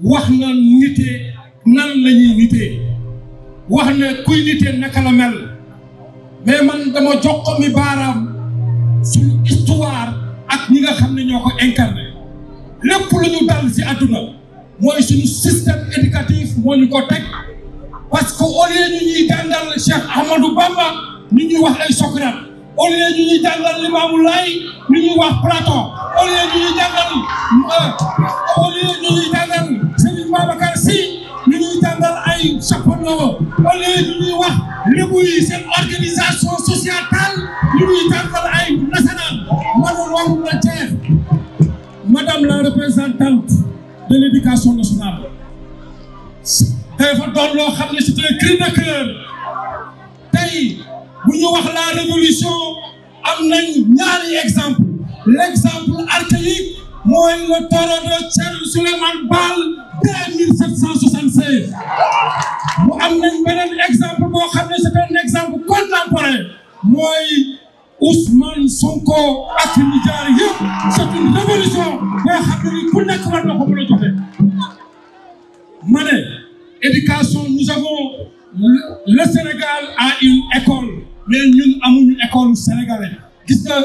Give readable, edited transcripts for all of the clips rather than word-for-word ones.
wax na nite nan la ñuy nitee wax na kuy nitee naka la mel mais man dama jox ko mi baaraam suñu histoire ak ñi nga xam ne ñoo ko incarné lépp lu ñu dal ci àdduna mooy suñu système éducatif moo ñu ko teg parce que au lieu ñu ñuy jàngal Cheikh Ahmadou Bamba ñu ñuy wax ay Socrate au lieu ñu ñuy jàngal Limamou Laye ñu ñuy wax Platon au lieu ñu ñuy jàngal Serigne Babacar Sy ñu ñuy jàngal ay Schopenhauer au lieu ñu ñuy wax lébu yi seen organisation sociétale ñu ñuy jàngal ay nasaraan mënoon warul la jeex. Madame la représentante de l'éducation nationale dafa doon loo xam ne c'est un cri de cœur tey bu ñu wax la révolution am nañ ñaari exemple l'exemple archaïque mooy le taureau de Thierno Souleymane Baal dès 1776 mu am nañ beneen exemple boo xam ne c'est un exemple contemporain mooy Ousmane Sonko ak ñi jaar yëpp c'est une révolution boo xam ne ku nekk war na ko mën a joxe ma ne éducation nous avons le Sénégal a une école mais ñun amuñu école sénégalais gis nga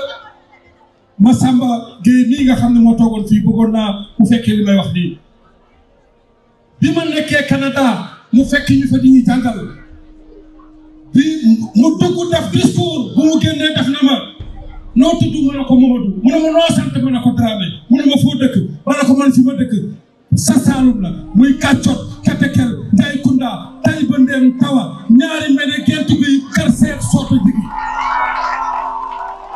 Massamba Gueye mii nga xam ne moo toogoon fii bëggoon naa mu fekkee li may wax nii bi ma nekkee Canada mu fekk ñu fa di ñu jàngal bi mu dugg def discours bu mu génnee def na ma noo tudd ma ne ko Mamadou mu ne ma noo sant ma ne ko Dramé mu ne ma foo dëkk ma ne ko man fi ma dëkk sa Saalum la muy Kàccot Ketekel Njaay Kunda tay ba Ndeem Tawa ñaari mene gent bi kër seet soota jigi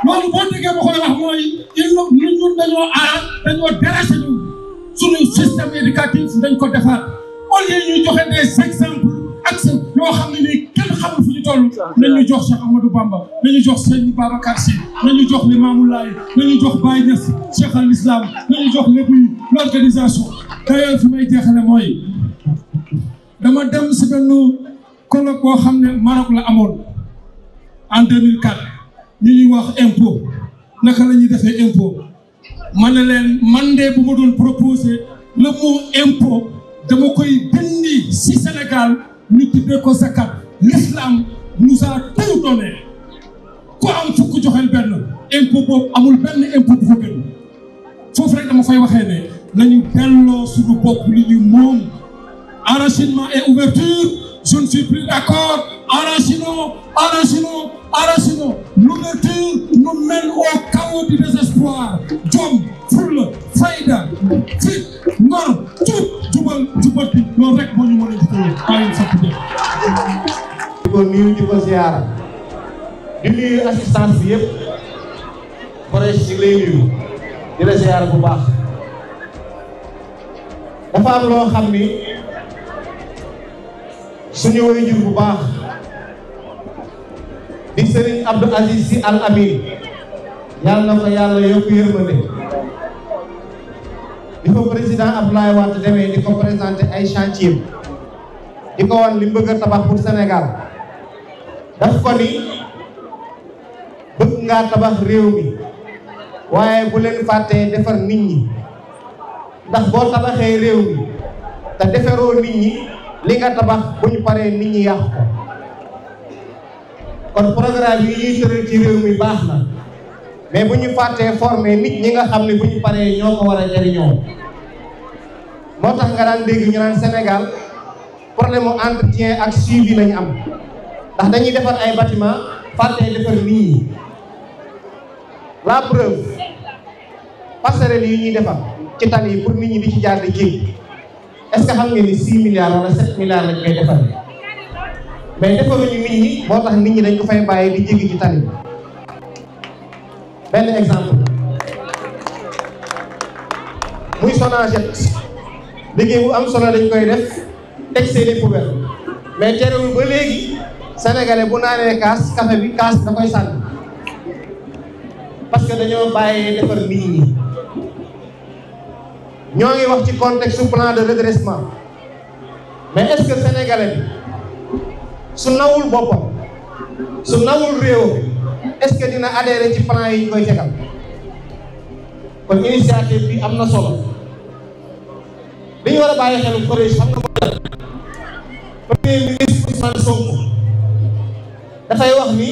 loolu boo déggee ma koy wax mooy ñun dañoo aar dañoo déraché ñu suñu système éducatif dañ ko defaat au lieu ñuy joxe des exemples ak yoo xam ne nii kenn xamul fu ñu toll nañu jox Cheikh Ahmadou Bamba nañu jox Serigne Babacar Sy nañu jox Limamou Laye nañu jox Baye Niass Cheikh al Islam nañu jox lépp l'organisation d'ailleurs fi may jeexale mooy dama dem si benn colloque boo xam ne Maroc la amoon en 2004 ñu ñuy wax impôt naka la ñuy defee impôt ma ne leen man de bu ma doon proposer le mot impôt dama koy dindi si Sénégal ñu tuddee ko zakat l'islam nous a tout donné ku am fukk joxel benn impôt boobu amul benn impôt bu ko gën foofu rek dama fay waxee ne nañu delloo suñu bopp li ñu moom enracinement et ouverture je ne suis plus d'accord enracinons l'ouverture nous mène au chaos du désespoir jom fulla fayda fit ngor jubal bi loolu rek moo ñu mën a jitee bàyyi sant bi di ko nuyu di ko ziyaara di nuyu assistance bi yëpp Koresh ci lay nuyu di la ziyaara bu baax dafa am loo xam ni suñu waajur bu baax di Serigne Abdou Aziz Sy Al Amin yàlla na ko yàlla yokk yërmande di ko président Abdoulaye Wade demee di ko présenté ay chantier di ko wan li mu bëgg a tabax pour Sénégal daf ko ni bëgg ngaa tabax réew mi waaye bu leen fàttee defar nit ñi ndax boo tabaxee réew mi te defaroo nit ñi li nga tabax bu ñu paree nit ñi yàq ko kon programme yi ñuy tëral ci réew mi baax na mais bu ñu fàttee former nit ñi nga xam ne bu ñu paree ñoo ko war a jariñoo moo tax nga daan dégg ñu naan Sénégal problème mu entretien ak suivi lañu am ndax dañuy defar ay bâtiment fàttee defar nit ñi la preuve passerelle yi ñuy defar ci tali yi pour nit ñi di ci jaar di jéggi est-ce que xam nga ni 6 milliards wala 7 milliards lañ koy defar mais defaruñu nit ñi moo tax nit ñi dañ ko fay bàyyi di jéggi ci tali benn exemple muy Sonaged liggéey bu am solo dañ koy def teg seeni poubelle mais terewul ba léegi sénégalais bu naanee kaas café bi kaas da koy sànni parce que dañoo bàyyee defar nit ñi ñoo ngi wax ci contexte plan de redressement mais est-ce que sénégalais bi su nawul boppam su nawul réew est-ce que dina adhérer ci plan yi ñu koy tegal kon initiative bi am na solo li ñu war a bàyyi xel collège xam nga mooy lan premier ministre Ousmane Sonko dafay wax ni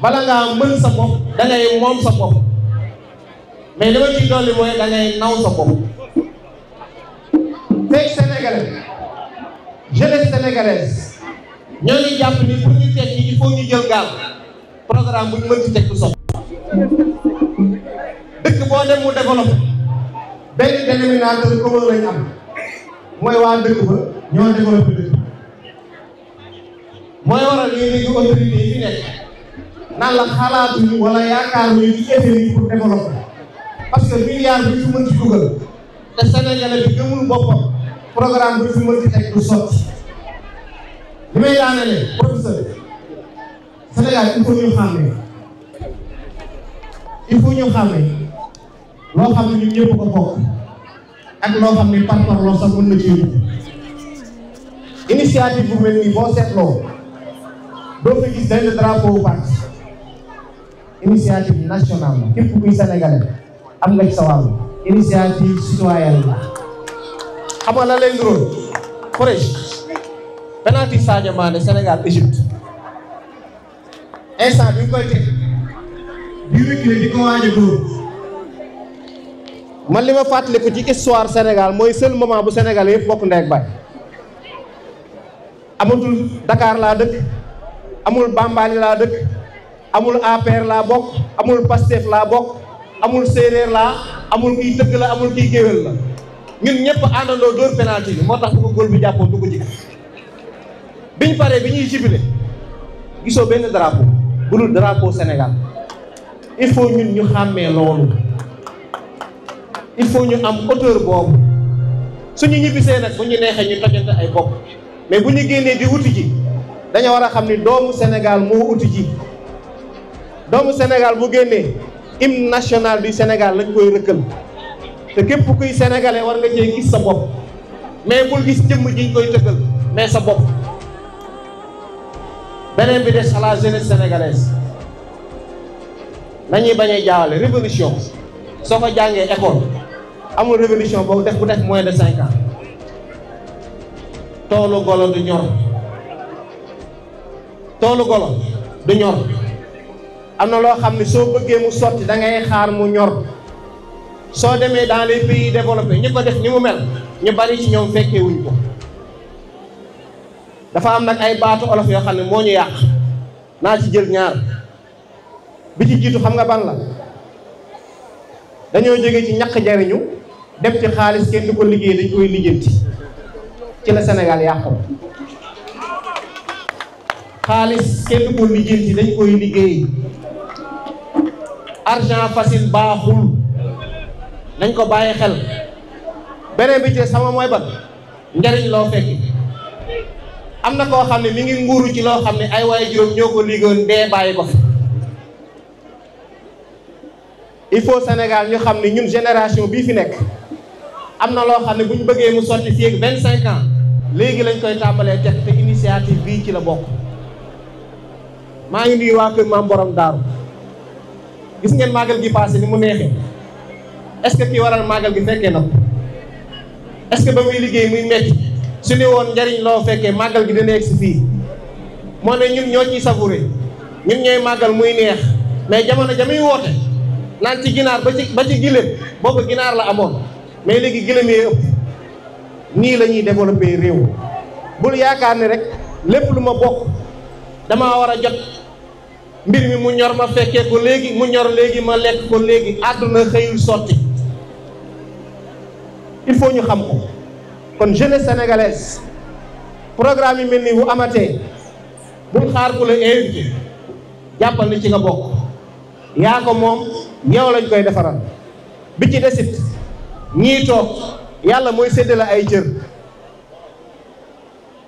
bala ngaa mën sa bopp da ngay moom sa bopp mais li ma ciy dolli mooy da ngay naw sa bopp. tey sénégalais jeunesse sénégalaise ñoo ngi jàpp ni pour ñu tekki il faut ñu jël gaal programme bu ñu mën ci teg du sopp dëkk boo dem mu développé benn dénominateur commun lañ am mooy waa dëkk ba ñoo développé dëkk mooy waral ñuy dégg autorité yi fi nekk naan la xalaatuñu wala yaakaar ñu ci FMI pour développer parce que milliard bi fi mën ci dugal te Sénégalais bi gëmul boppam programme bi fi mën ci teg du sotti li may daanele professeur Sénégal il faut ñu xàmmee loo xam ne ñun ñëpp ko bokk ak loo xam ne par loo sax mën na ci yóbbu initiative bu mel nii boo seetloo doo fi gis benn drapeau parti initiative nationale la képp kuy sénégalais am nga ci sa wàll initiative citoyenne la xam nga la leen rôle Khoureychi penalty Sadio Mané Sénégal Égypte instant bi ñu koy teg di reculer di ko waaj a dóor man li ma fàttaliku ci histoire Sénégal mooy seul moment bu Sénégal yëpp bokk ndey ak baay amatul Dakar laa dëkk amul Bambali laa dëkk amul APR laa bokk amul Pastef laa bokk amul séeréer laa amul kiy tëgg la amul kiy géwél la ñun ñëpp àndandoo dóor penalty bi moo tax bu ko góol bi jàppoon du ko jig biñ paree bi ñuy jibile gisoo benn drapeau bu dul drapeau Sénégal il faut ñun ñu xàmmee loolu il faut ñu am hauteur boobu suñu ñibbisee nag bu ñu neexee ñu tojante ay bopp mais bu ñu génnee di wuti ji dañoo war a xam ni doomu Sénégal moo uti ji doomu Sénégal bu génnee hymne national du Sénégal lañ koy rëkkal te képp kuy sénégalais war nga cee gis sa bopp mais bul gis jëmm jiñ koy tëggal mais sa bopp. beneen bi des à la jeunesse sénégalaise nañuy bañ a jaawale révolution soo ko jàngee école amul révolution boobu def bu def moins de 5 ans toolu golo du ñor am na loo xam ne soo bëggee mu sotti da ngay xaar mu ñor soo demee dans les pays développés ñi ko def ni mu mel ñu bari ci ñoom fekkee wuñ ko dafa am nag ay baatu olof yoo xam ne moo ñu yàq naa ci jël ñaar bi ci jiitu xam nga ban la dañoo jóge ci ñàkk jariñu dem ci xaalis kenn du ko liggéey dañ koy lijjanti ci la Sénégal yàqu xaalis kenn du ko lijjanti dañ koy liggéey argent facile baaxul nañ ko bàyyi xel beneen bi ci sama mooy ban njariñ loo fekki am na koo xam ne mi ngi nguuru ci loo xam ne ay waaye juróom ñoo ko liggéeyoon dee bàyyi ko fi il faut Sénégal ñu xam ne ñun génération bii fi nekk am na loo xam ne bu ñu bëggee mu sotti fii ak 25 ans léegi lañ koy tàmbalee teg te initiative bii ci la bokk. maa ngi nuyu waa kër Maam Borom Daaru gis ngeen màggal gi passé ni mu neexee est-ce que kii waral màggal gi fekkee na ko est-ce que ba muy liggéey muy metti su ne woon njariñ loo fekkee màggal gi dina egg si fii moo ne ñun ñoo ciy savouré ñun ñooy màggal muy neex mais jamono ja muy woote naan ci ginaar ba ci giléem boobu ginaar la amoon mais léegi giléem yee ëpp nii la ñuy développé réew bul yaakaar ne rek lépp lu ma bokk damaa war a jot mbir mi mu ñor ma fekkee ko léegi mu ñor léegi ma lekk ko léegi àdduna xëyul sotti il faut ñu xam ko kon jeunesse sénégalaise programme yi mel ni bu amatee bul xaar ku la invité jàppal ni ci nga bokk yaa ko moom yow lañ koy defaral bi ci desit ñii toog yàlla mooy séddale ay cër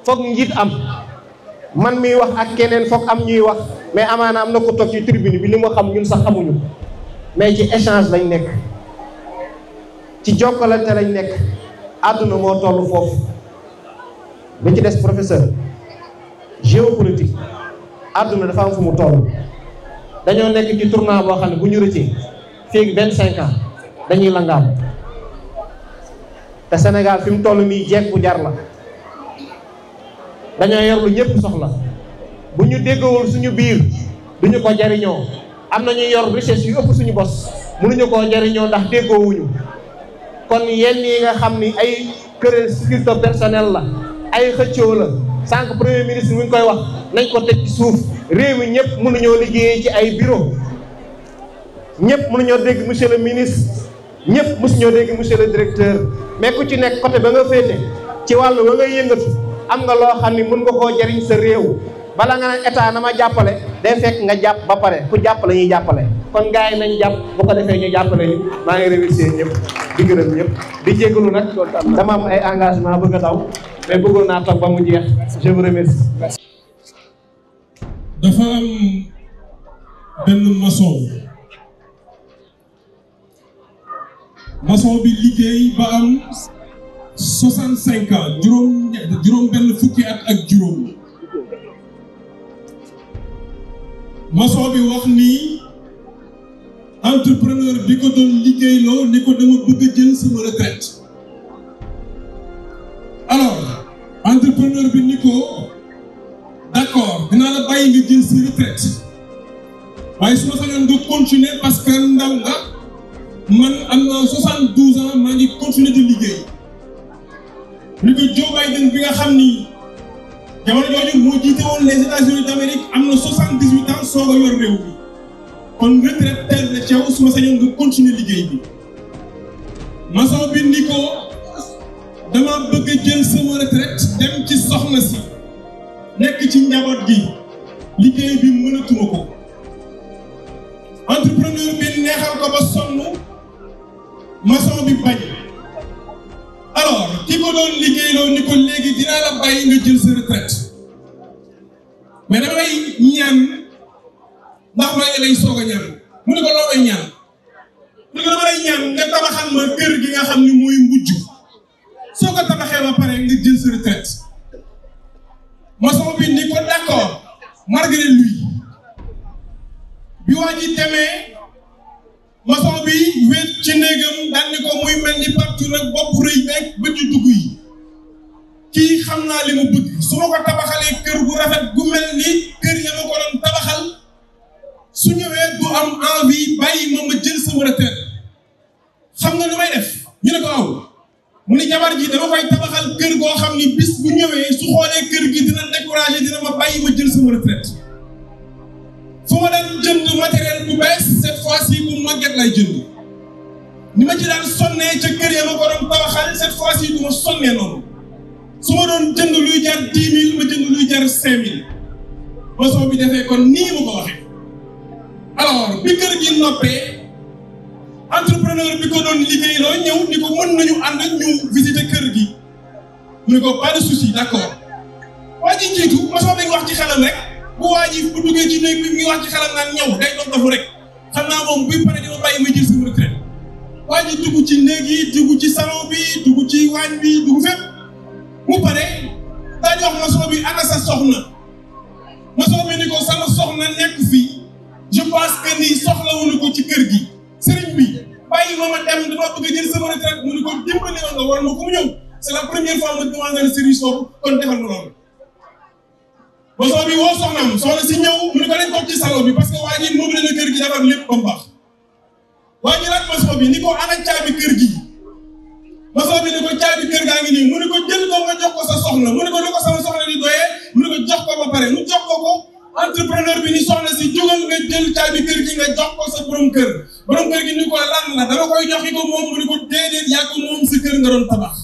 foog njiit am man miy wax ak keneen foog am ñuy wax mais amaana am na ko toog ci tribune bi li mu xam ñun sax xamuñu mais ci échange lañ nekk ci jokkalante lañ nekk àdduna moo toll foofu bi ci des professeur géopolitique àdduna dafa am fu mu toll dañoo nekk ci tournant boo xam ne bu ñu rëccee fii 25 ans dañuy langaam te Sénégal fi mu toll nii jeeg bu jar la dañoo yor lu ñëpp soxla bu ñu déggoowul suñu biir duñu ko jariñoo am na ñu yor richesse yu ëpp suñu bos mënuñu koo jariñoo ndax déggoowuñu kon yenn yi nga xam ni ay querelle scruto personnel la ay xëccoo la sànq premier ministre mu ngi koy wax nañ ko teg ci suuf réew mi ñëpp mënuñoo liggéeyee ci ay bureau ñëpp mënuñoo dégg monsieur le ministre ñëpp mësuñoo dégg monsieur le directeur mais ku ci nekk côté ba nga féete ci wàllu ba nga yëngatu am nga loo xam ni mën nga koo jariñ sa réew bala nga naan état na ma jàppale day fekk nga jàpp ba pare ku jàpp la ñuy jàppale kon gars yi nañ jàpp bu ko defee ñu jàppale ñu maa ngi remercier ñëpp di gërëm ñëpp di jégalu nag dama am ay engagement bëgg a daw mais bëggoon naa toog ba mu jeex je vous remercie. dafa am benn maçon bi liggéey ba am 65 ans juróom benn fukki at ak juróom maçon bi wax ni entrepreneur bi ko doon liggéeyloo ni ko dama bëgg a jël sama retraite alors entrepreneur bi ni ko d'accord dinaa la bàyyi nga jël sa retraite waaye su ma sañoon nga continuer parce que ndaw nga man am na 72 ans maa ngi continuer di liggéey ni ko Joe Biden bi nga xam ni jamono jooju moo jiite woon les États-Unis d'Amérique am na 78 ans soog a yor réew mi kon retraite teel na ci yow su ma sañoon nga continuer liggéey bi maçon bi ni ko dama bëgg a jël sama retraite dem ci soxna si nekk ci njaboot gi liggéey bi mënatuma ko entrepreneur bi neexal ko ba sonn maçon bi bañ alors ki ko doon liggéeyloo ni ko léegi dinaa la bàyyi nga jël sa retraite mais dama lay ñaan ndax maa ngi lay soog a ñaan mu ne ko loo may ñaan mu ne ko dama lay ñaan nga tabaxal ma kër gi nga xam ni mooy mbujj soo ko tabaxee ba pare nga jël sa retraite maçon bi ni ko d'accord malgré lui bi waa ji demee maçon bi wéet ci néegam daan ni ko muy mel ni partout nag bopp rëy beeg bët yu dugg yi kii xam naa li mu bëgg su ma ko tabaxalee kër gu rafet gu mel ni kër ya ma ko doon tabaxal su ñëwee du am envie bàyyi ma jël sama retraite xam nga lu may def ñu ne ko aw mu ni jabar ji dama koy tabaxal kër goo xam ni bis bu ñëwee su xoolee kër gi dina découragé dina ma bàyyi ma jël sama retraite fu ma daan jënd matériel bu bees cette fois-ci bu màgget lay jënd ni ma ci daan sonnee ca kër ya ma ko doon tabaxal cette fois-ci du ma sonnee noonu su ma doon jënd luy jar 10 000 ma jënd luy jar 5 000 maçon bi defee kon nii ma ko waxee alors bi kër gi noppee entrepreneur bi ko doon liggéeyloo ñëw ni ko mën nañu ànd ñu visiter kër gi mu ne ko pas de souci d'accord waa ji jiitu maçon bi wax ci xelam rek bu waa ji bu duggee ci néeg bi mi wax ci xelam naan ñëw day doon dafu rek xam naa moom buy pare dima bàyyi ma jël sama retraite waa ji dugg ci néeg yi dugg ci salon bi dugg ci waañ bi dugg fépp mu pare daa jox maçon bi ana sa soxna maçon bi ni ko sama soxna nekk fii je pense que ni soxlawuñu ko ci kër gi sëriñ bi bàyyi ma dem dama bëgg a jël sama retraite mu ni ko dimbali nga war ma ko mu ñëw c'est la première fois ma demandé le service boobu kon defal ma loolu maçon bi woo soxnaam soxna si ñëw mu ni ko dañ toog ci salon bi parce que waa ji moom la kër gi defar lépp ba mu baax waa ji laaj maçon bi ni ko ana caabi kër gi maçon bi ni ko caabi kër gaa ngi nii mu ni ko jël ko nga jox ko sa soxna mu ni ko ni ko sama soxna di doyee mu ni ko jox ko ba pare mu jox ko ko entrepreneur bi ni soxna si jógal nga jël caabi kër gi nga jox ko sa borom kër gi ni ko lan la dama koy joxi ko moom mu ni ko déedéet yaa ko moom sa kër nga doon tabax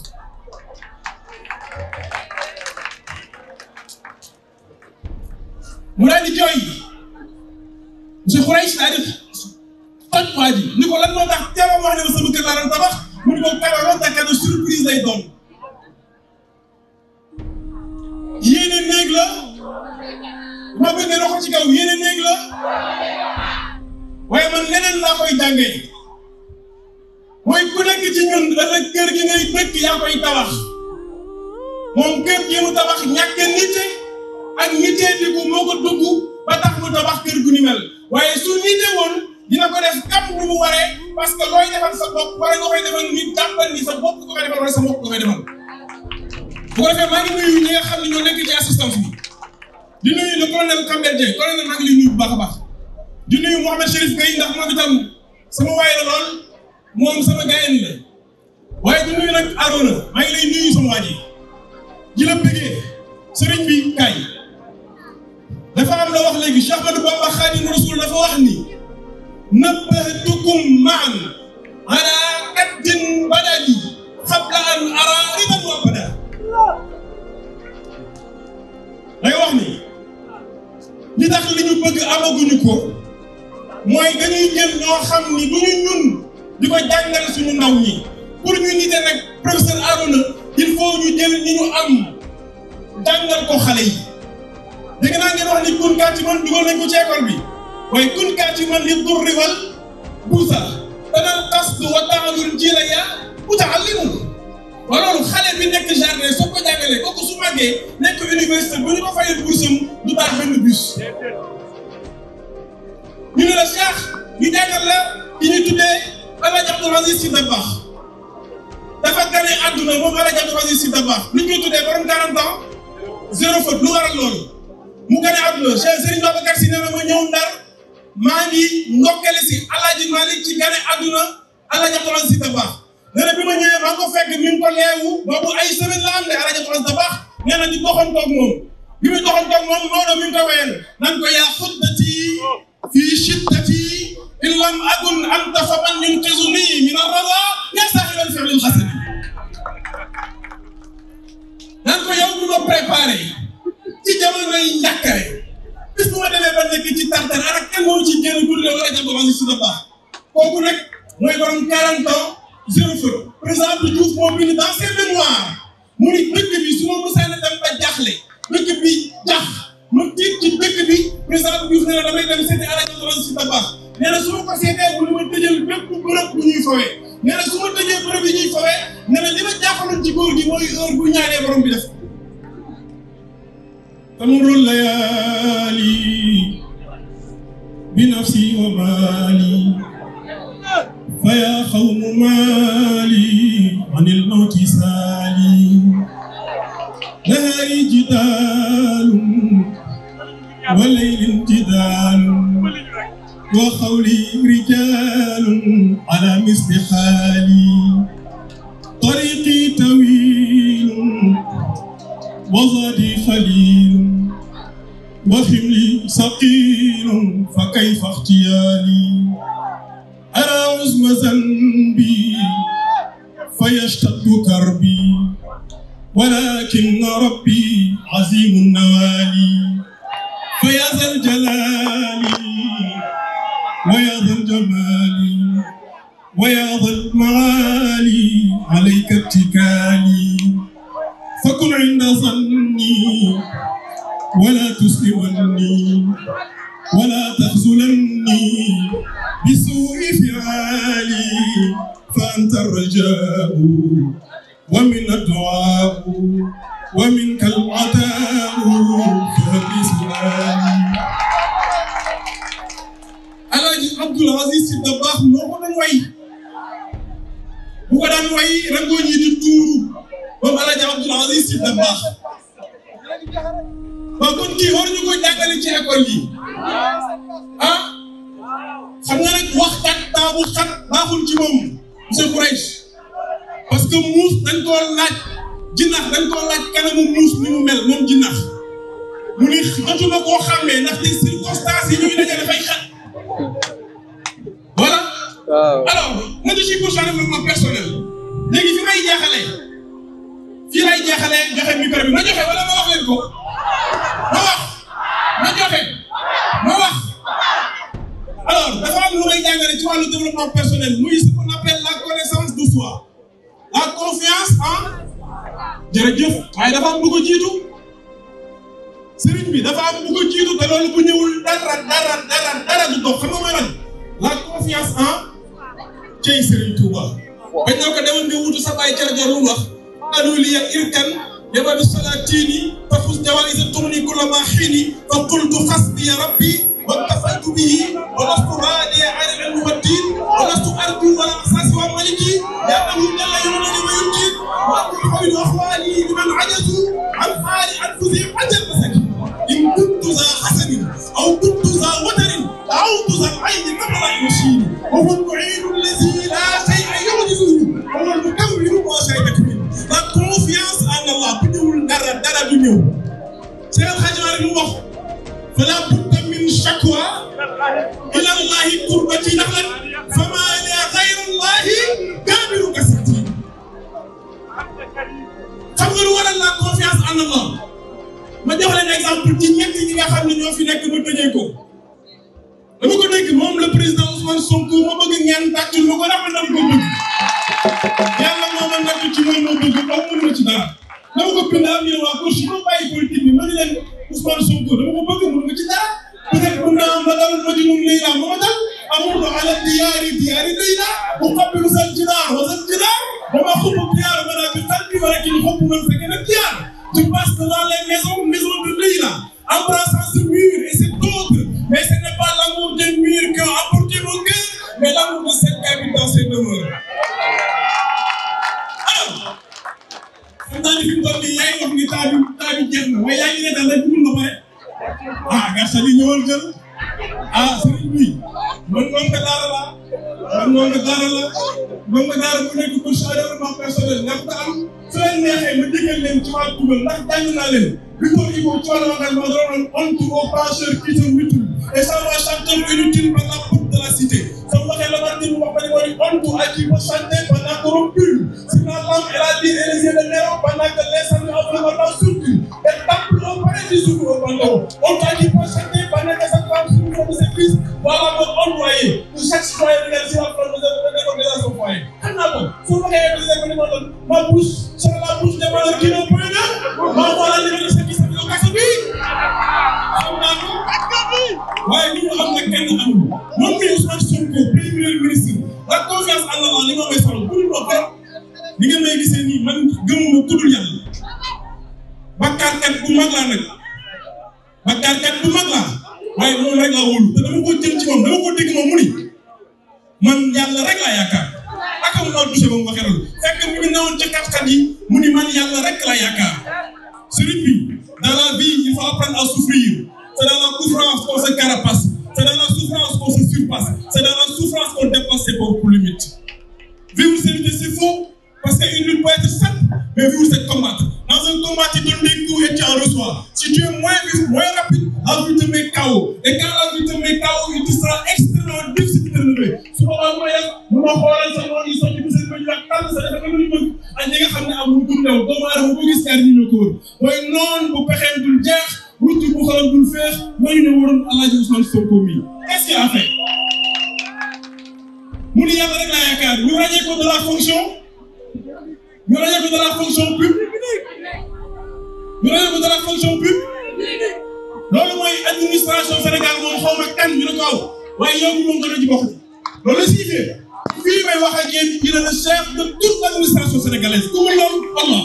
mu daal di jooy monsieur Khouraychi daal di toj waa ji ni ko lan moo tax teewam wax ne ma sama kër laa doon tabax mu ni ko tabaxoon te cadeau surprise lay doon yéene néeg la ma bëgg nga doxal ci kaw yéene néeg la waaye man leneen laa koy jàngee mooy ku nekk ci ñun ëllëg kër gi ngay dëkk yaa koy tabax moom kër gi mu tabax ñàkk nite ak nitee digu moo ko dugg ba tax mu tabax kër gu ni mel waaye su nite woon dina ko def kam ni mu waree parce que looy defal sa bopp wala nga koy defal nit jàppal ni sa bopp nga koy defal wala sa bopp nga koy defal. bu ko defee maa ngi nuyu ñi nga xam ne ñoo nekk ci assistance bi di nuyu le colonel Kambel Dieng colonel maa ngi lay nuyu bu baax a baax di nuyu Mouhamed Chérif Gueye ndax moom itam sama waay la lool moom sama gayen la waaye di nuyu nag Arona maa ngi lay nuyu sama waa ji ji la bëggee sëriñ bi kaay dafa am la wax léegi Cheikh Ahmadou Bamba Khadimu Rasul dafa wax ni nabbahtukum ma'an ala qaddin badali qabla an ara ridan wa bada day wax ni li tax li ñu bëgg amaguñu ko mooy dañuy jël ñoo xam ni du ñu ñun di ko jàngal suñu ndaw ñi pour ñu nite nag professeur Arona il faut ñu jël ñi ñu am jàngal ko xale yi dégg naa ngeen wax ni kun kaati man dugal nañ ko ci école bi waaye kun kaati man li durri wal buusa danal qasd wa ta'allul jilaya muta'allimu wa loolu xale bi nekk jardin soo ko jàngalee kooku su màggee nekk université bu ñu ko fayal bourse du tax benn bus ñu ne la Cheikh ñu jàngal la ki ñu tuddee Alaaji Abdoul Aziz Sy Dabakh dafa gane àdduna moom Alaaji Abdoul Aziz Sy Dabakh li ñu koy tuddee borom 40 ans zéro faute lu waral loolu mu gane àdduna Cheikh Serigne Babacar Sy nee na ma ñëw Ndar maa ngi ndokkale si Alaaji Malick ci gane àdduna Alaaji Abdoul Aziz Sy Dabakh nee na bi ma ñëwee maa ngi ko fekk mi ngi ko leewu boobu ay semaine la am de Alaaji Abdoul Aziz Sy Dabakh nee na di doxantoog moom bi muy doxantoog moom Maodo mi ngi ko wéyal nan ko yaa xuddati fii shiddati in lam akun anta faman yunqizuni min ar-rada yaa saaxibal fi'lil xasani nan ko yow bi ma préparé ci jamonoy njàkkare bis bu ma demee ba nekk ci tartar ak kenn mënu ci génn guddi wala Abdoul Aziz Sy Dabakh kooku nag mooy borom 40 ans zéro faute président Abdou Diouf moo bind dans ses mémoires mu ni dëkk bi su ma mosaan a dem ba jaaxle dëkk bi jax ma tiit ci dëkk bi président Abdou Diouf nee na damay dem seeti Alaaji Abdoul Aziz Sy Dabakh nee na su ma ko seetee bu ma tëjal bépp bërëb bu ñuy fawee nee na su ma tëjee bërëb yi ñuy fawee nee na li ma jaaxaloon ci góor gi mooy heure bu ñaanee borom bi def tamuru layaali bi nafsi wa maali fa yaa xawmu maali anil mawti saali nahaari jidaalun wa laylin jidaalun wa xawli rijaalun ala misli xaali tariqi tawiilun wa zaadi xaliilun wa ximli saqiilun fa kayfa ixtiyaali araa uzma zanbi fa yashtaddu karbi ولكن ربي عظيم النوالي فيا ذا الجلال ويا ذا الجمال ويا ذا المعالي عليك اتكالي فكن عند ظني ولا تسلمني ولا تخذلني بسوء فعالي فأنت الرجاء ومن الدعاء ومنك العطاء فهدي سؤالي Alaaji Abdoul Aziz Sy Dabakh moo ko doon way bu ko daan way rangoo ñi di tuuru moom Alaaji Abdoul Aziz Sy Dabakh ba kon kii war ñu ko jàngale ci école yi ah xam nga nag waxtaan taabu xat baaxul ci moom monsieur Khoureychi parce que muus dañ koo laaj jinax dañ koo laaj kanamu muus ni mu mel moom jinax mu ni jotuma koo xàmmee ndaxte circonstances yi ñuy daje dafay xat voilà. alors moi je suis pour son développement personnel léegi fi may jeexalee fii lay jeexalee joxe micro bi ma joxe wala ma wax leen ko ma wax ma joxe ma wax alors dafa am lu may jàngale ci wàllu développement personnel muy ce qu'on appelle la connaissance de soi. La confiance en jërëjëf waaye dafa am bu ko jiitu sëriñ bi dafa am bu ko jiitu te loolu bu ñëwul dara du dox xam nga mooy lan la confiance en cey sëriñ Touba bañ na ko demoon nga wutu sa baay Thierno lu wax anu li ya irkan yaba bi salatini fa xus jawaïsa tourni kulla ma xiini fa qultu xasbi ya rabbi wa tafaytu bihi wa lastu raadiya an أرجو والأقصاص وملكي لأنه جل يولد ويمجد وأقول حول أخواني لمن عجزوا عن حال أنفسهم أجل مساكين إن كنت ذا حسن أو كنت ذا وتر دعوت ذا العين قبل المشين وهو المعين الذي لا شيء يعجزه وهو المكون ما شيء تكمل la confiance en Allah بدون dara du ñëw Seydou El Hadji Malick mu wax fala budda min shakwa ila Allahi qurbati ndax lan fama li ghayri Allahi kabiru kasati xam nga lu waral la confiance en Allah ma jox leen exemple ci ñett ñi nga xam ne ñoo fi nekk ba tëjee ko dama ko dégg moom le président Ousmane Sonko ma bëgg ngeen tàccul ma ko rafet na ko bëgg yàlla moo ma nekk ci moom moo bëgg aw mën na ci dara dama ko bind am yéen waa gauche yi ma bàyyi politique bi ma ne leen Ousmane Sonko dama ko bëgg mën nga ci dara peut-être mën naa ma dal ma junum Leyla ma ma dal amul ala diyaari Leyla bu qabbilu sal jidaar wa sal jidaar ba ma xubbu diyaar ma naa bi qalbi wala ki xubbu man fekk na diyaar je passe devant les maisons de Leyla embrassant ce mur et cet autre mais ce n'est pas l'amour des murs qui ont apporté mon cœur mais l'amour de cette cabine dans ces demeures xam naa ni fi mu toll nii yaa ngi wax ni temps bi jeex na waaye yaa ngi ne daal rek dugul na pare garsa li ñëwal jël sëriñ bi man ndongo daara la bu nekk pour développement personnel ndax da am su leen neexee ma digal leen ci waa Koungheul ndax jàng naa leen bi ko Ibo ci wàllu engagement doon honte aux penseurs qui se mutilent et ça va chanter inutile par la porte de la cité soo waxee la man ni mu wax ba ni mooy honte à qui peut chanter pendant corrompu si la lampe et la lyre et les yeux de Néron pendant que l'incendie environnemental surgit et tape au palais du jour au pantalon honte à qui peut chanter pendant que sa femme souffre de ses fils voilà votre employé pour chaque citoyen de l'énergie en France de son foyer xam naa ko soo waxee ma bouche sera la bouche des malheurs qui n'ont point d'âme ma voilà li ma gis ci sa kaso bi xam naa ko waaye li ñu am nag kenn amul moom mi Ousmane Sonko premier ministre la confiance en Allah li ma may solo bu dul ko li nga may gisee nii man gëmuma ku dul yàlla bakkaarkat bu mag laa nag waaye moom rek laa wóolu te dama ko jël ci moom dama ko dégg moom mu ni man yàlla rek laa yaakaar akam maa touché ba mu waxee loolu fekk mu ngi newoon ci kat yi mu ni man yàlla rek laa yaakaar sëriñ bi dans la vie il faut apprendre à souffrir c'est dans la souffrance qu'on se carapace c'est dans la souffrance qu'on se surpasse c'est dans la souffrance qu'on dépasse ses propres limites vivre c'est faux parce qu'une lutte peut être simple mais vivre c'est combattre dans un combat tu donnes des coups et tu en reçois si tu es moins rapide la vie te met KO et quand la vie te met KO il te sera extrêmement difficile de te relever su boobaa mooy yàlla bu ma xoolal sa noonu yi sotti bu seen bëj ak tànn sa dafa lu ñu bëgg ak ñi nga xam ne amul dul new doomu aadama boo gis ñaar ñi ñoo ko wër mooy noonu bu pexeem dul jeex wuti bu xolam dul feex mooy ne waroon Alaaji Ousmane Sonko mi qu'est-ce qu'il a fait mu ni yàlla rek laa yaakaar ñu ràññee ko de la fonction publique loolu mooy administration Sénégal moom xaw ma kan ñu ne ko aw waaye yow moom dana ci bokk loolu la siy fii may wax ak yéen il est le chef de toute l'administration sénégalaise ku mu loolu Allah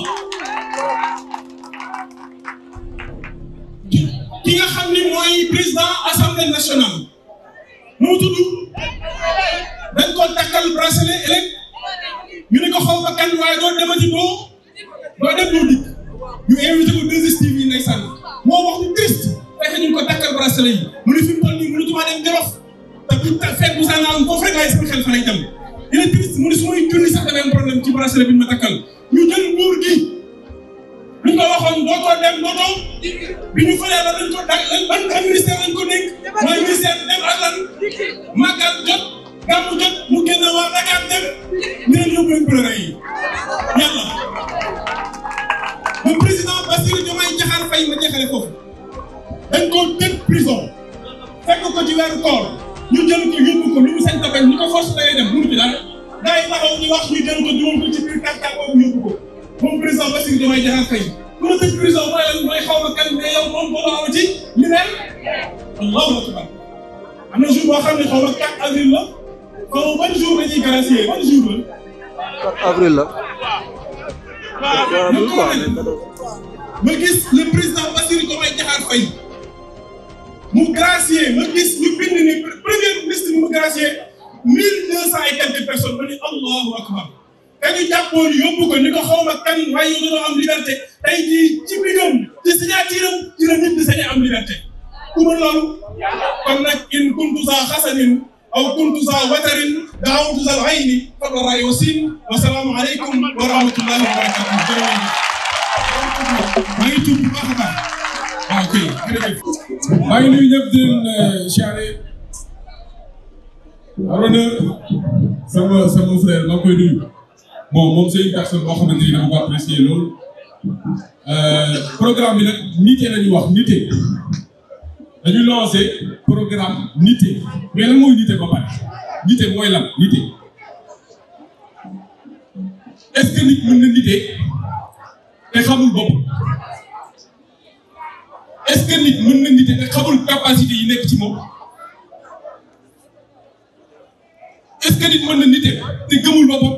ki nga xam ni mooy président assemblée nationale mu tudd dañ ko takkal bracelet élect ñu ne ko xaw ma kan waaye doo demati doo dem doo dikk ñu invité ko 2STV yi ndeysaan moo wax lu triste fekk ñu ko takkal bracelet yi mu ne fi mu toll nii mënutuma dem Jolof te bu fekk bu saa naa am foofu rek laay sama xel fa lay dem il est triste mu ne su may junni sax damay am problème ci bracelet bi ñu ma takkal ñu jël nguur gi lu ñu ko waxoon dootoo dem dootoo bi ñu fayee la dañ ko ban ministère lañ ko dénk mooy ministère dem ak lan màggal jot gàmmu jot mu génn waa Dakar dem ñu leen yóbbu leen pèlerin yi yàlla le président Bassirou Diomaye Diakhar Faye ma jeexale foofu dañ ko tëj prison fekk ko ci weeru koor ñu jël ko yóbbu ko lu mu sañ tapé ñu ko force da ngay dem mënu ci dara gars yi taxaw ñu wax ñu jël ko dugal ko ci biir kàttan boobu yóbbu ko moom président Bassirou Diomaye Diakhar Faye ku la tëj prison mooy lan mooy xaw ma kan mais yow moom boo aw ci li ne Allahu akbar am na jour boo xam ne xaw ma 4 avril la xaw ma ban jour la ñuy gracier ban jour la 4 avril la ma gis le président Bassirou Diomaye Diakhar Faye mu gracier ma gis ñu bind ni premier ministre mu gracier 1200 et quelques personnes ba ni allahu akbar te ñu jàppoon yóbbu ko ni ko xaw ma kan waaye ñu doon am liberté tey jii ci bigam ci signature am ci la nit di sañ am liberté ku ma loolu kon nag in kuntu za xasanin aw kuntu za watarin daawtu zal ayni fadla ray wasin wa salaamu aleykum wa rahmatullahi wa barakatuh maa ngi tudd bu baax a baax waaw kay jërëjëf maa ngi nuyu ñëpp di leen siyaare Arona sama frère maa ngi koy nuyu bon moom c'est une personne boo xamante ni dama ko apprécier loolu programme bi nag nité la ñu wax nité dañu lancé programme nité mais lan mooy nité ba pare nité mooy lan nité est-ce que nit mën na nité te xamul bopp est-ce que nit mën na nité te xamul capacité yi nekk ci moom est-ce que nit mën na nité te gëmul boppam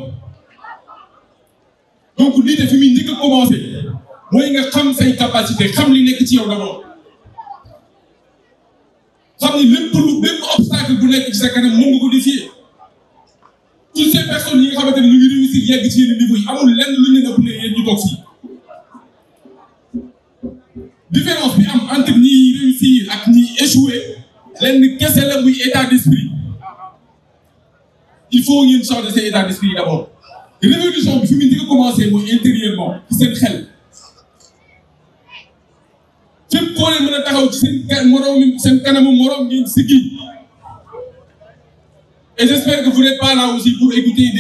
donc nité fi muy njëkk a commencé mooy nga xam say capacité xam li nekk ci yow d'abord xam ni lépp obstacle bu nekk ci sa kanam mën nga ko défier toutes ces personnes yi nga xamante ne ñu ngi réussir yegg ci yenn niveau yi amul lenn lu ñu leen ëpp yéen ñu toog fii différence bi am entre ñi réussir ak ñi échouer lenn kese la muy état d'esprit il faut ngeen changer seen état d'esprit d'abord révolution bi fi mu njëkk a commencé mooy intérieurement ci seen xel fépp koo leen mën a taxaw ci seen kanamu morom ngeen siggi et j'espère que vous n'êtes pas là aussi pour écouter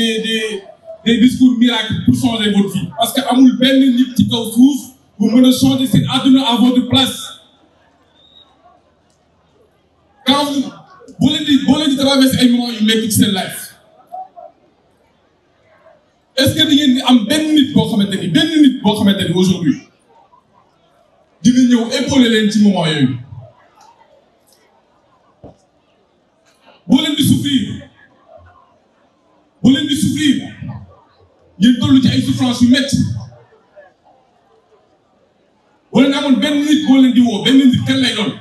des discours miracles pour changer votre vie parce que amul benn nit ci kaw suuf bu mën a changer seen àdduna à votre place quand boo leen di traverser ay moments yu métti ci seen life est-ce que di ngeen di am benn nit boo xamante ni aujourd'hui dina ñëw épauler leen ci moment yooyu boo leen di souffrir ngeen toll ci ay souffrance yu métti boo leen amoon benn nit boo leen di woo benn nit kan lay doon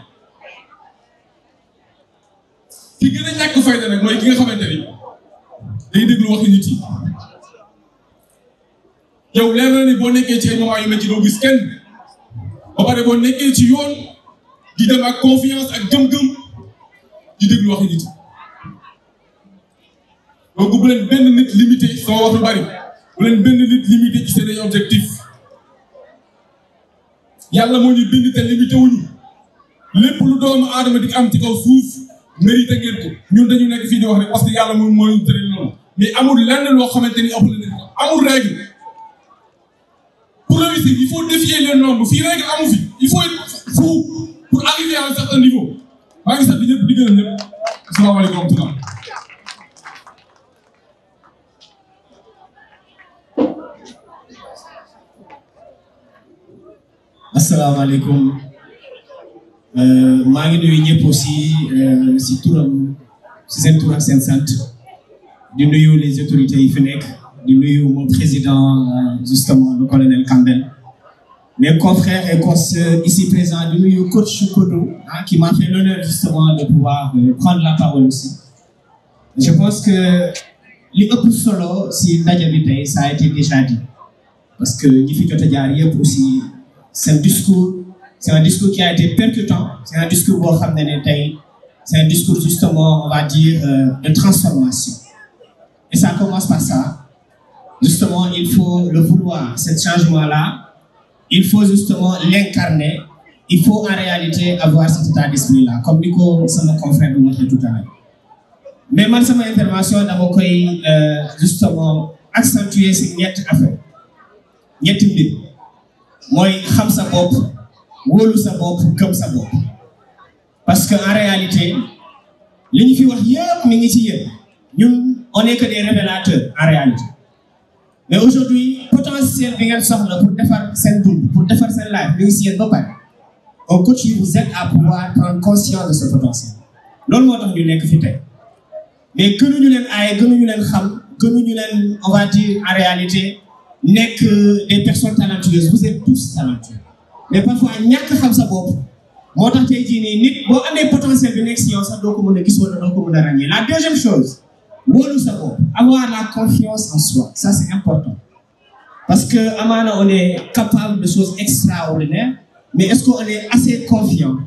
ki gën a ñàkk fayda nag mooy ki nga xamante ni day déglu waxi nit yi yow leer na ni boo nekkee ci ay moment yu métti doo gis kenn ba pare boo nekkee ci yoon di dem ak confiance ak gëm-gëm di déglu waxi nit donc bu leen benn nit limité soo wax lu bari bu leen benn nit limité ci seen objectif yàlla moo ñu bind te limité wuñu lépp lu doomu aadama di am ci kaw suuf mérité ngeen ko ñun dañu nekk fii di wax rek parce que yàlla moom moo ñu tëral loolu mais amul lenn loo xamante ni ëpp na amul règle pour réussir il faut défier les normes fii règle amu fi il faut être fou pour arriver à un certain niveau maa ngi sant ñëpp di gërëm ñëpp asalaamaaleykum wa rahmatulah. asalaamaaleykum maa ngi nuyu ñëpp aussi si turam si seen tur ak seen sant di nuyu les autorités yi fi nekk di nuyu mon président justement le colonel Campbell mes confrères et consoeurs ici présents di nuyu coach Kodo qui m'a fait l'honneur justement de pouvoir prendre la parole aussi je pense que li ëpp solo si ndaje bi tey ça a été déjà dit parce que ñi fi jot a jaar yëpp aussi c'est un discours qui a été percutant c'est un discours boo xam ne tey c'est un discours justement on va dire de transformation et ça commence par ça justement il faut le vouloir ce changement-là il faut justement l'incarner il faut en réalité avoir cet état d'esprit-là comme ni ko sama confrère bi waxee tout à l'heure mais man sama intervention dama koy justement accentuer si ñetti mbir mooy xam sa bopp wóolu sa bopp gëm sa bopp parce que en réalité li ñu fi wax yëpp mi ngi ci yéen ñun on est que des révélateurs en réalité mais aujourd'hui potentiel bi ngeen soxla pour defar seen dund pour defar seen life mi ngi ci yéen ba pare un coach qui vous aide à pouvoir prendre conscience de ce potentiel loolu moo tax ñu nekk fi tey mais gënuñu leen aaye gënuñu leen xam gënuñu leen on va dire en réalité nekk des personnes talentueuses vous êtes tous talentueux mais parfois ñàkk xam sa bopp moo tax tey jii nii nit boo amee potentiel bi nekk si yow sax doo ko mën a gis wala doo ko mën a ràññee la deuxième chose avoir la confiance en soi, ça c'est important. Parce que amana, on est capable de choses extraordinaires, mais est-ce qu'on est assez confiant?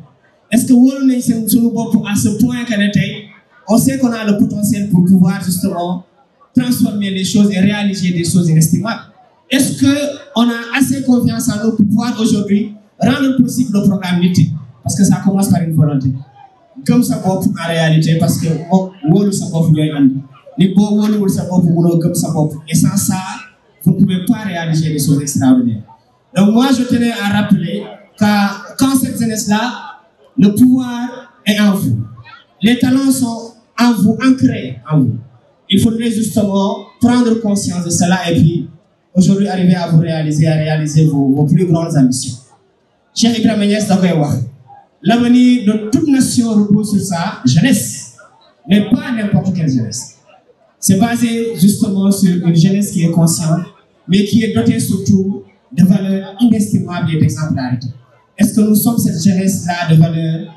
Est-ce que à ce point on sait qu'on a le potentiel pour pouvoir justement transformer les choses et réaliser des choses inestimables? Est-ce qu'on a assez confiance en nous pour pouvoir aujourd'hui rendre possible le programme multi? Parce que ça commence par une volonté. Comme ça, en réalité, parce que et sans ça, vous ne pouvez pas réaliser des choses extraordinaires. Donc moi, je tenais à rappeler qu'en cette jeunesse-là, le pouvoir est en vous. Les talents sont en vous, ancrés en vous. Il faudrait justement prendre conscience de cela et puis aujourd'hui arriver à vous réaliser, à réaliser vos plus grandes ambitions. Cheikh Ibrahima Niass da koy wax, l'avenir de toute nation repose sur sa jeunesse, mais pas n'importe quelle jeunesse. C'est basé justement sur une jeunesse qui est consciente, mais qui est dotée surtout de valeurs inestimables et d'exemplarité. Est-ce que nous sommes cette jeunesse-là de valeurs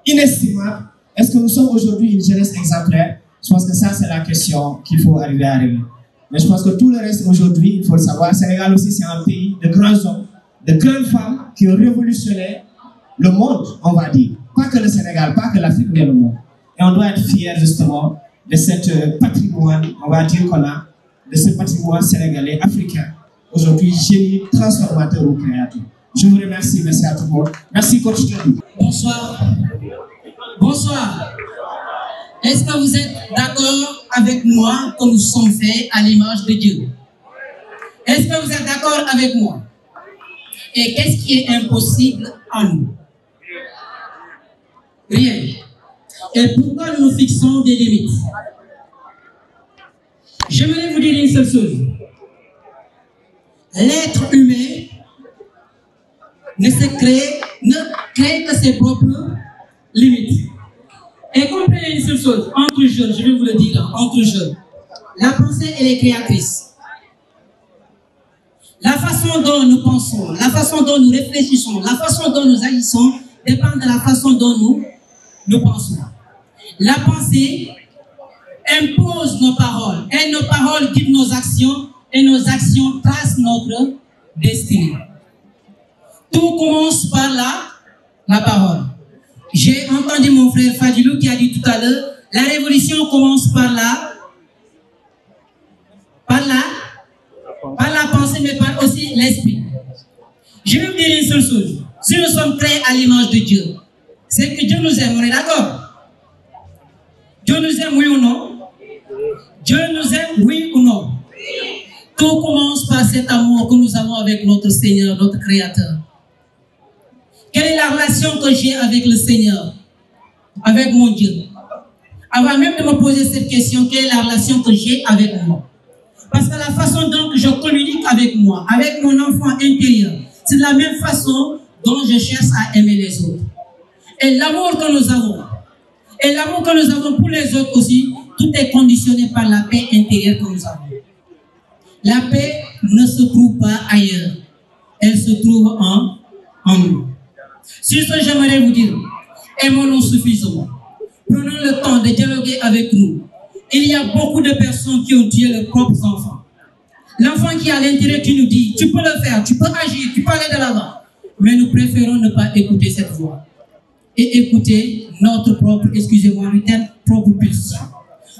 inestimables? Est-ce que nous sommes aujourd'hui une jeunesse exemplaire? Je pense que ça, c'est la question qu'il faut arriver à régler. Mais je pense que tout le reste aujourd'hui, il faut le savoir, Sénégal aussi, c'est un pays de grands hommes, de grandes femmes qui ont révolutionné le monde, on va dire. Pas que le Sénégal, pas que l'Afrique, mais le monde. Et on doit être fiers justement de cette patrimoine, on va dire qu'on a, de ce patrimoine sénégalais, africain, aujourd'hui génie transformateur ou créateur. Je vous remercie, merci à tout le monde. Merci, coach. Bonsoir. Bonsoir. Est-ce que vous êtes d'accord avec moi que nous sommes faits à l'image de Dieu? Est-ce que vous êtes d'accord avec moi? Et qu'est-ce qui est impossible en nous? Rien. Et pourquoi nous nous fixons des limites? J'aimerais vous dire une seule chose. L'être humain ne crée que ses propres limites. Et comprenez une seule chose, entre jeunes, je vais vous le dire, entre jeunes, la pensée, elle est créatrice. La façon dont nous pensons, la façon dont nous réfléchissons, la façon dont nous agissons dépend de la façon dont nous pensons. La pensée impose nos paroles, et nos paroles guident nos actions, et nos actions tracent notre destinée. Tout commence par la parole. J'ai entendu mon frère Fadilou qui a dit tout à l'heure, la révolution commence par la pensée, mais par aussi l'esprit. Je vais vous dire une seule chose. Si nous sommes créés à l'image de Dieu, c'est que Dieu nous aime, on est d'accord? Dieu nous aime, oui ou non? Dieu nous aime, oui ou non? Tout commence par cet amour que nous avons avec notre Seigneur, notre Créateur. Quelle est la relation que j'ai avec le Seigneur, avec mon Dieu? Avant même de me poser cette question, quelle est la relation que j'ai avec moi? Parce que la façon dont je communique avec moi, avec mon enfant intérieur, c'est de la même façon dont je cherche à aimer les autres. Et l'amour que nous avons, et l'amour que nous avons pour les autres aussi, tout est conditionné par la paix intérieure que nous avons. La paix ne se trouve pas ailleurs, elle se trouve en nous. Sur ce, j'aimerais vous dire, aimons-nous suffisamment. Prenons le temps de dialoguer avec nous. Il y a beaucoup de personnes qui ont tué leurs propres enfants. L'enfant qui est à l'intérieur qui nous dit, tu peux le faire, tu peux agir, tu peux aller de l'avant. Mais nous préférons ne pas écouter cette voix. Et écouter notre propre, excusez-moi, propre pulsion.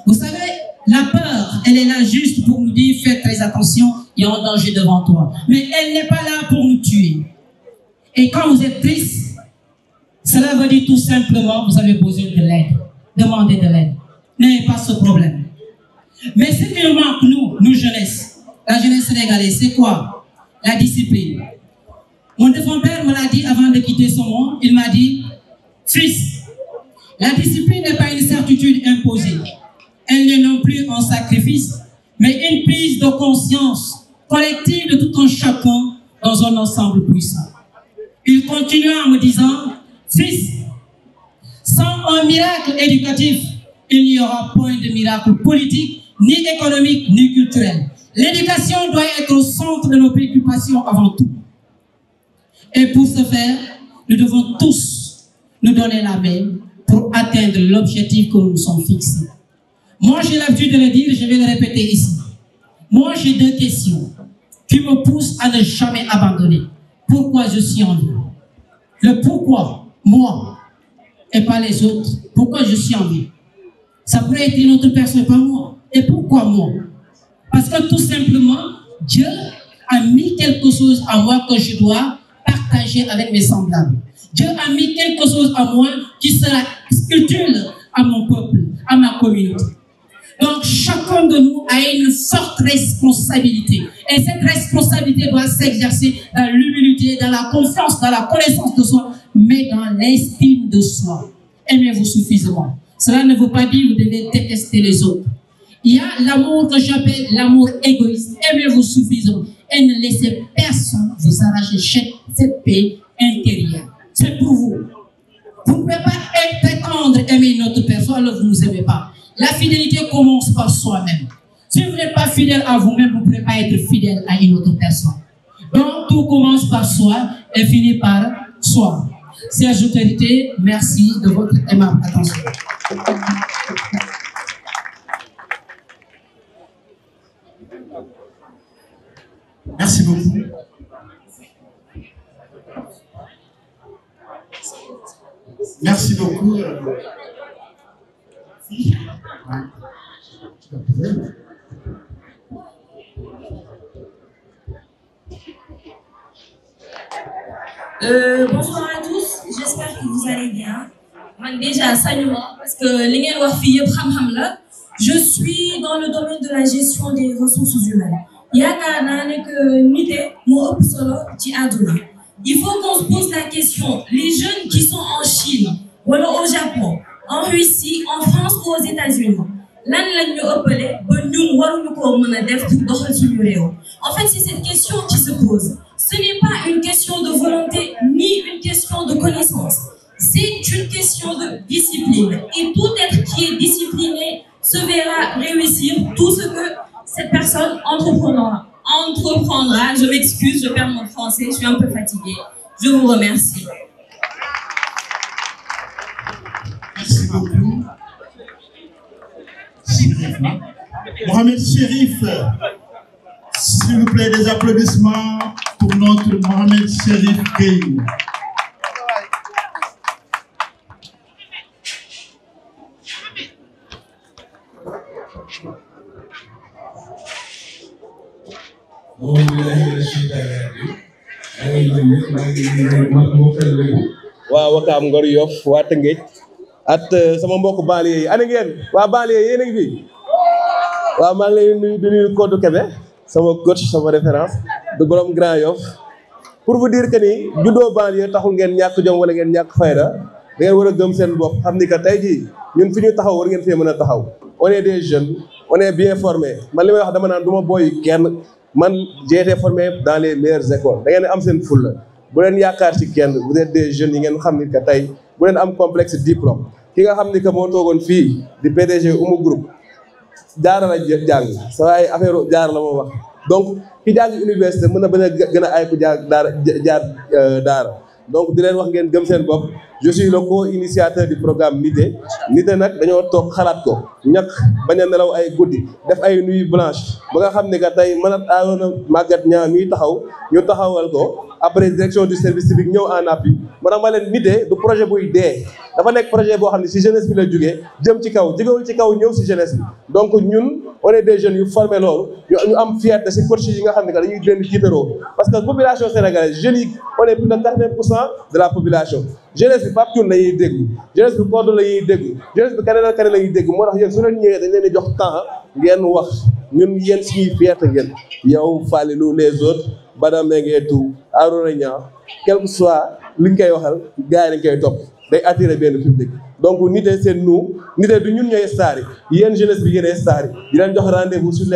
Vous savez, la peur, elle est là juste pour nous dire, faites très attention, il y a un danger devant toi. Mais elle n'est pas là pour nous tuer. Et quand vous êtes triste, cela veut dire tout simplement, vous avez besoin de l'aide. Demandez de l'aide. N'ayez pas ce problème. Mais ce qui nous manque, nous jeunesse, la jeunesse sénégalaise, c'est quoi? La discipline. Mon défunt père me l'a dit avant de quitter son monde, il m'a dit, fils, la discipline n'est pas une certitude imposée. Elle n'est non plus un sacrifice, mais une prise de conscience collective de tout un chacun dans un ensemble puissant. Il continua en me disant, fils, sans un miracle éducatif, il n'y aura point de miracle politique, ni économique, ni culturel. L'éducation doit être au centre de nos préoccupations avant tout. Et pour ce faire, nous devons tous nous donner la main pour atteindre l'objectif que nous nous sommes fixés. Moi, j'ai l'habitude de le dire, je vais le répéter ici. Moi, j'ai 2 questions qui me poussent à ne jamais abandonner. Pourquoi je suis en vie? Le pourquoi, moi, et pas les autres. Pourquoi je suis en vie? Ça pourrait être une autre personne, pas moi. Et pourquoi moi? Parce que tout simplement, Dieu a mis quelque chose en moi que je dois partager avec mes semblables. Dieu a mis quelque chose en moi qui sera utile à mon peuple, à ma communauté. Donc, chacun de nous a une forte responsabilité. Et cette responsabilité doit s'exercer dans l'humilité, dans la confiance, dans la connaissance de soi, mais dans l'estime de soi. Aimez-vous suffisamment. Cela ne veut pas dire que vous devez détester les autres. Il y a l'amour que j'appelle l'amour égoïste. Aimez-vous suffisamment. Et ne laissez personne vous arracher cette paix intérieure. C'est pour vous. Vous ne pouvez pas prétendre aimer une autre personne alors que vous ne nous aimez pas. La fidélité commence par soi-même. Si vous n'êtes pas fidèle à vous-même, vous ne pouvez pas être fidèle à une autre personne. Donc, tout commence par soi et finit par soi. Chers autorités, merci de votre aimable attention. Merci beaucoup. Merci beaucoup. Bonsoir à tous, j'espère que vous allez bien. Déjà, salut parce que li ngeen wax fii yëpp xam-xam la. Je suis dans le domaine de la gestion des ressources humaines. Yaakaar naa ne que nite moo ëpp solo ci àdduna. Il faut qu'on se pose la question, les jeunes qui sont en Chine, wala au Japon, en Russie, en France ou aux États-Unis, lan lañ ñu ëppale ba ñun waruñu ko mën a def pour doxal suñu réew. En fait, c'est cette question qui se pose. Ce n'est pas une question de volonté ni une question de connaissance. C'est une question de discipline. Et tout être qui est discipliné se verra réussir tout ce que cette personne entreprendra. Je m'excuse, je perds mon français, je suis un peu fatiguée. Je vous remercie. Merci beaucoup. Mohamed Chérif, s'il vous plaît, des applaudissements pour notre Mohamed Chérif Gueye. waa Wakaam Ngor Yoff waa Tëngéej at sama mbokk banlieue yi ana ngeen waa banlieue yéen a ngi fi waaw maa ngi lay nuyu di nuyu Kodou Kébé sama coach sama référence de borom Grand Yoff pour vous dire que ni juddoo banlieue taxul ngeen ñàkk jom wala ngeen ñàkk fayda da ngeen war a gëm seen bopp xam ni que tey jii ñun fi ñu taxaw war ngeen fee mën a taxaw on est des jeunes on est bien formés man li may wax dama naan du ma booy kenn man j'ai été formé dans les meilleures écoles da ngeen am seen fulla bu leen yaakaar ci kenn vous êtes des jeunes yi ngeen xam ni que tey bu leen am complexe diplôme ki nga xam ni que moo toogoon fii di PDG Oumou Group jaara la jàng sa waaye affaire jaara la moo wax donc ki jàng université mën na bañ a gën a ay ku jaar daara donc di leen wax ngeen gëm seen bopp je suis le co-initiateur du programme Nité nag dañoo toog xalaat ko ñàkk bañ a nelaw ay guddi def ay nuits blanches ba nga xam ne que tey mën a aaroona màggat ñaa miy taxaw ñu taxawal ko après direction du service civique ñëw en appui moo tax ma leen Nité du projet buy dee dafa nekk projet boo xam ne si jeunesse bi la jógee jëm ci kaw jógewul ci kaw ñëw si jeunesse bi donc ñun on est des jeunes yu formé loolu ñu am fierté si coach yi nga xam ne que dañuy leen di tiitaroo parce que population sénégalaise jeunes yi on est plus de 80% de la population jeunesse bi Pape Thioune la ñuy dégg jeunesse bi Kodou la ñuy dégg jeunesse bi keneen ak keneen la ñuy dégg moo tax yéen su leen ñëwee dañ leen di jox temps ngeen wax ñun yéen suñuy fierté ngeen yow Falilou les autres Badam Mengeetou Arouna Niang quel que soit li ñu koy waxal gars yi dañ koy topp day attirer benn public donc Nité c'est nous Nité du ñun ñooy star yi yéen jeunesse bi yéenay star yi di leen jox rendez-vous sur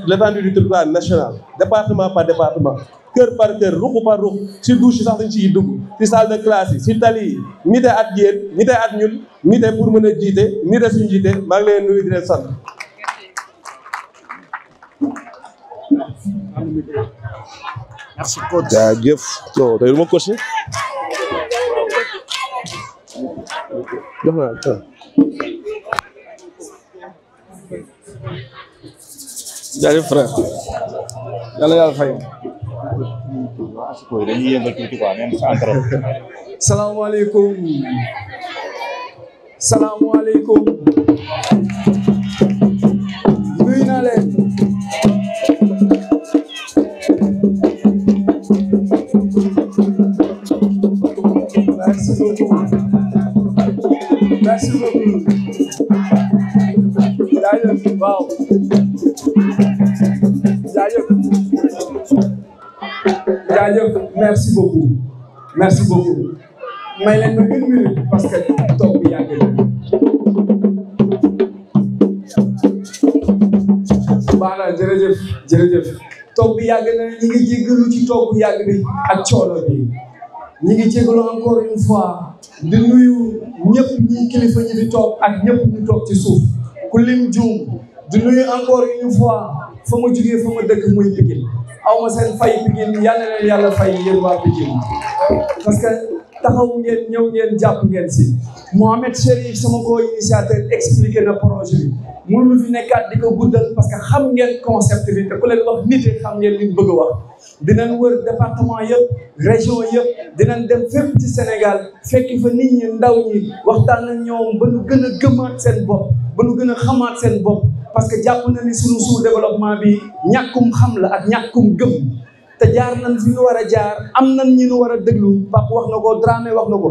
l'étendue du territoire national département par département kër par kër ruq par ruq si douche sax dañ ciy dugg si salle de classe yi si tali yi Nité at yéen Nité at ñun Nité pour mën a jiite Nité suñu jiite maa ngi leen nuyu di leen sant. Merci coach. jaajëf non tey du ma coach jox naa jaajëf frère yàlla fay. dañuy yëngal tuuti quoi même sa entrée. salaamaaleykum salaamaaleykum nuyu naa leen. merci beaucoup merci beaucoup. jaajëf waaw jaajëf jaajëf merci beaucoup may leen ma 1 minute parce que toog bi yàgg na baax na jërëjëf toog bi yàgg na ñi ngi jéggalu ci toog bu yàgg bi ak coono bi ñi ngi jéggalu encore une fois di nuyu ñëpp ñi kilifa ñi di toog ak ñëpp ñu toog ci suuf ku lim juum di nuyu encore une fois fa ma jugee fa ma dëkk muy Pikine aw ma seen fay Pikine yal na leen yàlla fay yéen waa Pikine parce que taxaw ngeen ñëw ngeen jàpp ngeen si Mohamed Chérif sama co-initiateur expliqué na projet bi mënu fi nekkaat di ko guddal parce que xam ngeen concept bi te ku leen wax nite xam ngeen li ñu bëgg a wax dinañ wër département yëpp région yëpp dinañ dem fépp ci Sénégal fekk fa nit ñi ndaw ñi waxtaan ak ñoom ba nu gën a gëmaat seen bopp ba nu gën a xamaat seen bopp parce que jàpp na ni sunu sous-développement bi ñàkkum xam la ak ñàkkum gëm te jaar nañ fi ñu war a jaar am nañ ñi ñu war a déglu Pape wax na ko Dramé wax na ko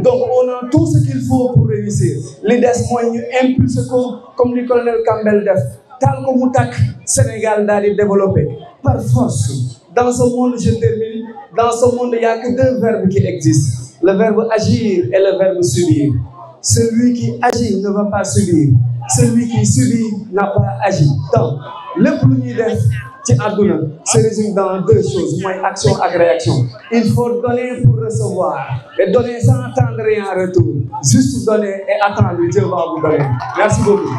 donc on a tout ce qu'il faut pour réussir li des mooy ñu impulser ko comme li colonel Campbell def taal ko mu tàkk Sénégal daal di développer par force. Dans ce monde, je termine, dans ce monde, il n'y a que 2 verbes qui existent. Le verbe agir et le verbe subir. Celui qui agit ne va pas subir. Celui qui subit n'a pas agi. Donc, le premier def ci àdduna se résume dans 2 choses, mooy action ak réaction. Il faut donner pour recevoir et donner sans attendre rien en retour. Juste donner et attendre, Dieu va vous donner. Merci beaucoup.